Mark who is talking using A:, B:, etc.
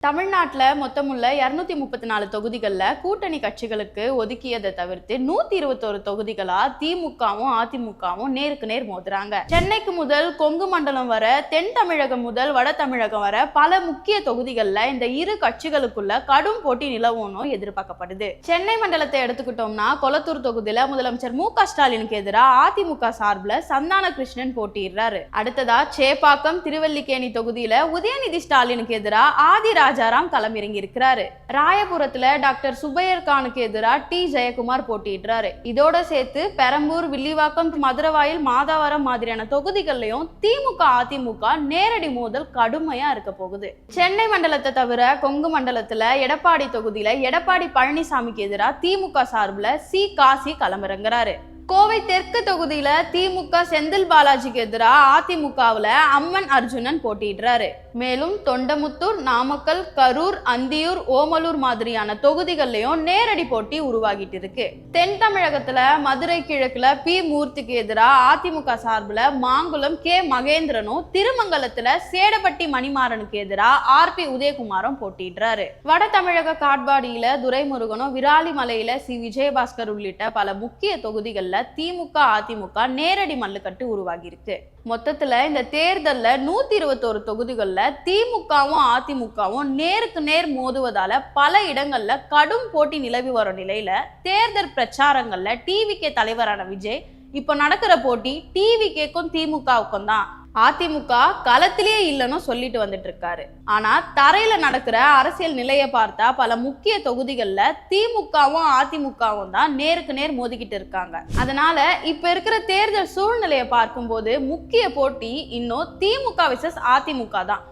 A: தமிழ்நாட்டில் மொத்தமுள்ள 234 தொகுதிகளில் கூட்டணி கட்சிகளுக்கு ஒதுக்கியதை தவிர்த்து 121 தொகுதிகளா திமுகவும் அதிமுகவும் நேருக்கு நேர் மோதுறாங்க. சென்னைக்கு முதல் கொங்கு மண்டலம் வர, தென் தமிழகம் முதல் வட தமிழகம் வர பல முக்கிய தொகுதிகளில் இந்த இரு கட்சிகளுக்குள்ள கடும் போட்டி நிலவும்னு எதிர்பார்க்கப்படுது. சென்னை மண்டலத்தை எடுத்துக்கிட்டோம்னா கொளத்தூர் தொகுதியில முதலமைச்சர் மு.க. ஸ்டாலினுக்கு எதிராக அதிமுக சார்பில் சந்தான கிருஷ்ணன் போட்டியிடுறாரு. அடுத்ததா சேப்பாக்கம் திருவல்லிக்கேணி தொகுதியில உதயநிதி ஸ்டாலினுக்கு எதிராக ஆதி ராஜாராம் களமிறங்கி இருக்கிறாரு. ராயபுரத்துல டாக்டர் சுபையர் கானுக்கு எதிராக டி. ஜெயக்குமார் போட்டியிடுறாரு. இதோட சேர்த்து பெரம்பூர், வில்லிவாக்கம், மதுரவாயில், மாதாவரம் மாதிரியான தொகுதிகள்லயும் திமுக அதிமுக நேரடி மோதல் கடுமையா இருக்க போகுது. சென்னை மண்டலத்தை தவிர கொங்கு மண்டலத்துல எடப்பாடி தொகுதியில எடப்பாடி பழனிசாமிக்கு எதிராக திமுக சார்பில் சி. காசி களமிறங்குறாரு. கோவை தெற்கு தொகுதியில திமுக செந்தில் பாலாஜிக்கு எதிராக அதிமுகவுல அம்மன் அர்ஜுனன் போட்டியிடுறாரு. மேலும் தொண்டமுத்தூர், நாமக்கல், கரூர், அந்தியூர், ஓமலூர் மாதிரியான தொகுதிகள்லயும் நேரடி போட்டி உருவாகிட்டு இருக்கு. தென் தமிழகத்துல மதுரை கிழக்குல பி. மூர்த்திக்கு எதிராக அதிமுக சார்பில் மாங்குளம் கே. மகேந்திரனும், திருமங்கலத்துல சேடப்பட்டி மணிமாறனுக்கு எதிராக ஆர்.பி. உதயகுமாரும் போட்டியிடுறாரு. வட தமிழக காட்பாடியில துரைமுருகனும், விராலிமலையில சி. விஜயபாஸ்கர் உள்ளிட்ட பல முக்கிய தொகுதிகள்ல திமுக அதிமுக நேரடி மல்லுக்கட்டு உருவாகி இருக்கு. மொத்தத்துல இந்த தேர்தல்ல 121 தொகுதிகள்ல திமுகவும் அதிமுகவும் நேருக்கு நேர் மோதுவதால பல இடங்கள்ல கடும் போட்டி நிலவி வரும் நிலையில தேர்தல் பிரச்சாரங்கள்ல டிவிகே தலைவரான விஜய் இப்ப நடக்கிற போட்டி டிவிகேக்கும் திமுகவுக்கும் தான், அதிமுக களத்திலேயே இல்லைன்னு சொல்லிட்டு வந்துட்டு இருக்காரு. ஆனா தரையில நடக்கிற அரசியல் நிலையை பார்த்தா பல முக்கிய தொகுதிகள்ல திமுகவும் அதிமுகவும் தான் நேருக்கு நேர் மோதிக்கிட்டு இருக்காங்க. அதனால இப்ப இருக்கிற தேர்தல் சூழ்நிலையை பார்க்கும்போது முக்கிய போட்டி இன்னும் திமுக விசஸ் அதிமுக தான்.